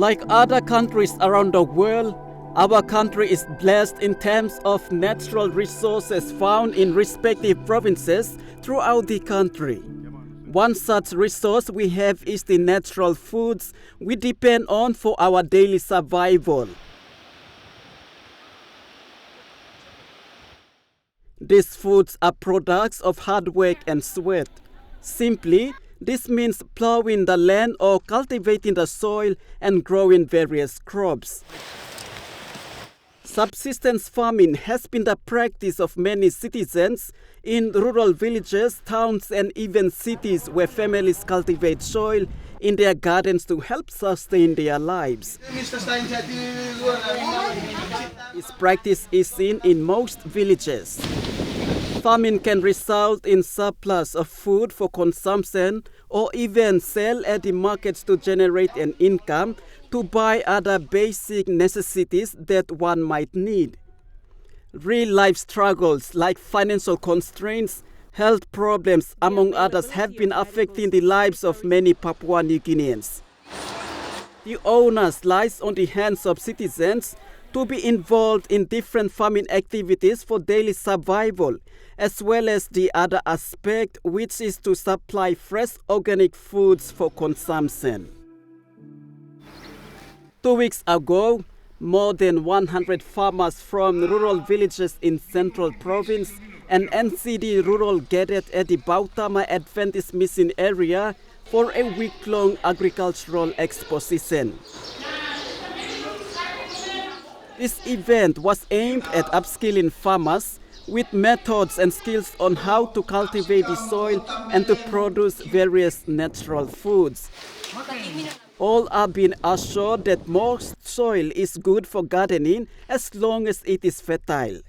Like other countries around the world, our country is blessed in terms of natural resources found in respective provinces throughout the country. One such resource we have is the natural foods we depend on for our daily survival. These foods are products of hard work and sweat. Simply, this means plowing the land or cultivating the soil and growing various crops. Subsistence farming has been the practice of many citizens in rural villages, towns, and even cities where families cultivate soil in their gardens to help sustain their lives. This practice is seen in most villages. Farming can result in surplus of food for consumption or even sell at the markets to generate an income to buy other basic necessities that one might need. Real-life struggles like financial constraints, health problems, among others, have been affecting the lives of many Papua New Guineans. The onus lies on the hands of citizens to be involved in different farming activities for daily survival, as well as the other aspect, which is to supply fresh organic foods for consumption. 2 weeks ago, more than 100 farmers from rural villages in Central Province and NCD Rural gathered at the Bautama Adventist Mission area for a week-long agricultural exposition. This event was aimed at upskilling farmers with methods and skills on how to cultivate the soil and to produce various natural foods. All are being assured that most soil is good for gardening as long as it is fertile.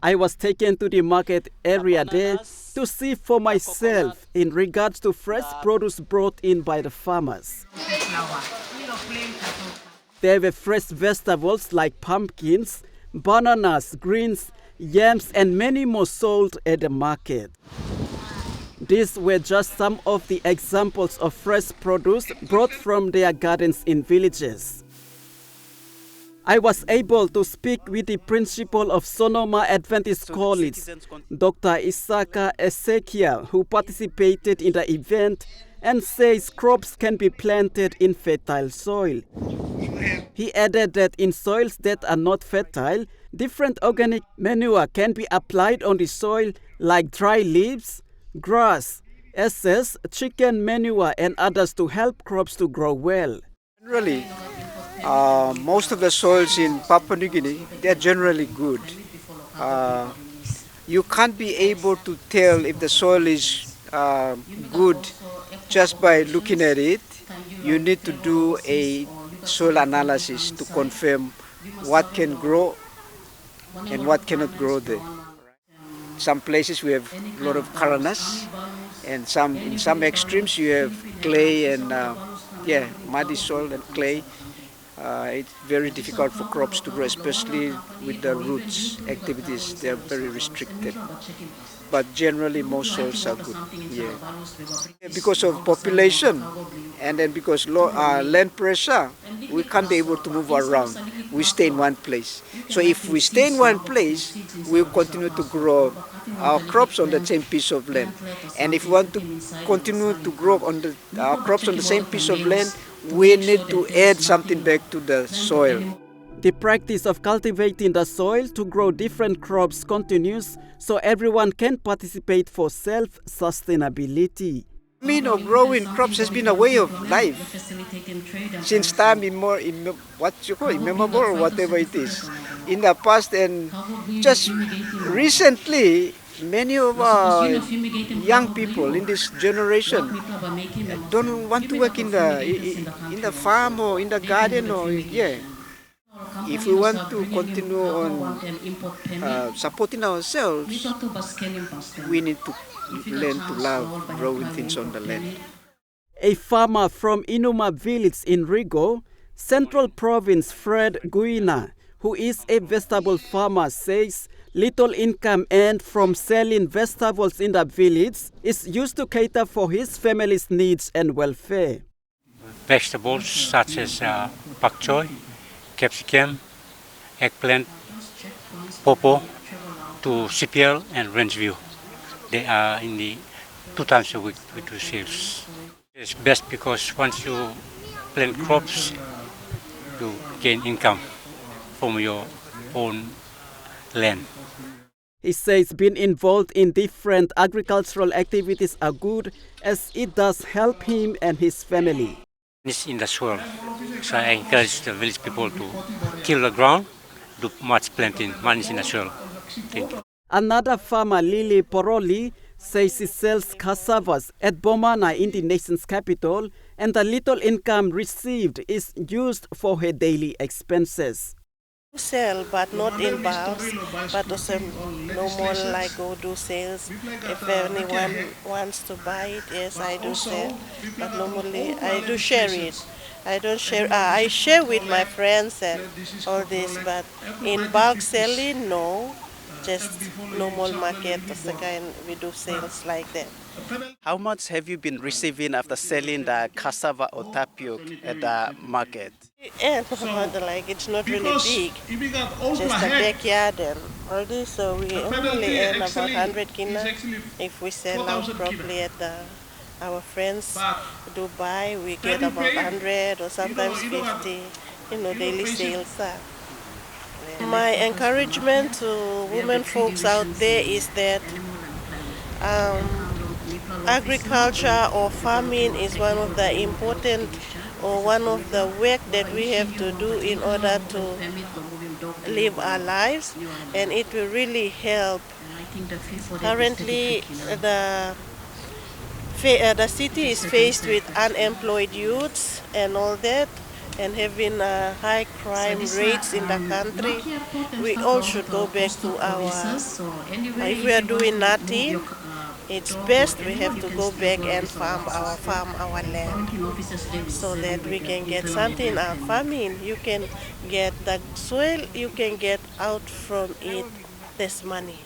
I was taken to the market area there to see for myself in regards to fresh produce brought in by the farmers. There were fresh vegetables like pumpkins, bananas, greens, yams, and many more sold at the market. These were just some of the examples of fresh produce brought from their gardens in villages. I was able to speak with the principal of Sonoma Adventist College, Dr. Isaka Ezekiel, who participated in the event and says crops can be planted in fertile soil. He added that in soils that are not fertile, different organic manure can be applied on the soil like dry leaves, grass, ashes, chicken manure, and others to help crops to grow well. Generally, most of the soils in Papua New Guinea, they're generally good. You can't be able to tell if the soil is good just by looking at it. You need to do a soil analysis to confirm what can grow and what cannot grow there. Some places we have a lot of karanas, and in some extremes you have clay and muddy soil and clay. It's very difficult for crops to grow, especially with the roots activities. They are very restricted. But generally most soils are good. Yeah. Because of population and then because low land pressure, we can't be able to move around. We stay in one place. So if we stay in one place, we'll continue to grow our crops on the same piece of land. And if we want to continue to grow our crops on the same piece of land, we need to add something back to the soil. The practice of cultivating the soil to grow different crops continues so everyone can participate for self-sustainability. The mean of growing crops has been a way of life since time immemorable or whatever it is. In the past and just recently, many of our young people in this generation don't want to work in the farm or in the garden If we want to continue on supporting ourselves, we need to learn to love growing things on the land. A farmer from Inuma village in Rigo, Central Province, Fred Guina, who is a vegetable farmer, says little income earned from selling vegetables in the village is used to cater for his family's needs and welfare. vegetables such as pak choy, capsicum, eggplant, popo to CPL and Rangeview. They are in the 2 times a week we do sales. It's best because once you plant crops, you gain income from your own land. He says being involved in different agricultural activities are good as it does help him and his family. It's in the soil, so I encourage the village people to till the ground, do much planting, money in the soil. Thank you. Another farmer, Lily Poroli, says he sells cassavas at Bomana in the nation's capital, and the little income received is used for her daily expenses. Sell, but not in bulks, but also normal like go do sales. If anyone wants to buy it, yes, I do sell. But normally I do share it. I don't share. I share with my friends and all this, but in bulk selling, no. Just normal market, the kind we do sales like that. How much have you been receiving after selling the cassava or tapioca at the market? And like it's not really big, just a backyard and all this. So we only earn about 100 kina. If we sell out properly at our friends do buy, we get about 100 or sometimes 50. Daily sales. My encouragement to women folks out there is that agriculture or farming is one of the important or one of the work that we have to do in order to live our lives, and it will really help. Currently, the city is faced with unemployed youths and all that, and having high crime rates in the country. We all should go back to if we are doing nothing, it's best we have to go back and farm our land so that we can get something in our farming. You can get the soil, you can get out from it this money.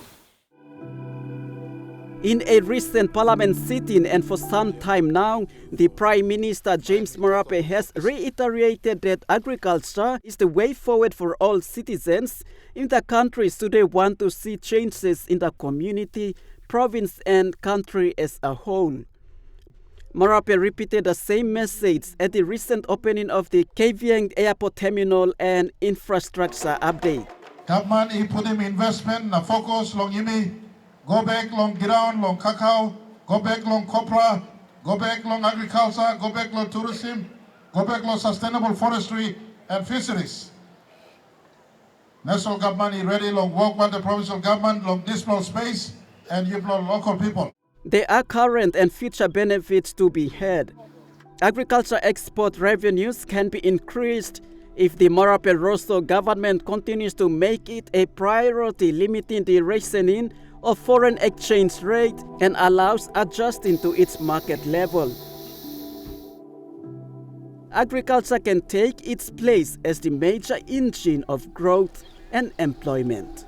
In a recent parliament sitting and for some time now, the Prime Minister James Marape has reiterated that agriculture is the way forward for all citizens in the country should they want to see changes in the community, province and country as a whole. Marape repeated the same message at the recent opening of the KVN Airport Terminal and Infrastructure Update. Government is putting investment, focus long imi. Go back long ground, long cacao, go back long copra, go back long agriculture, go back long tourism, go back long sustainable forestry and fisheries. National government is ready long work with the provincial government, long dismal space, and you long local people. There are current and future benefits to be had. Agriculture export revenues can be increased if the Marape Rosso government continues to make it a priority, limiting the rationing of foreign exchange rate and allows adjusting to its market level. Agriculture can take its place as the major engine of growth and employment.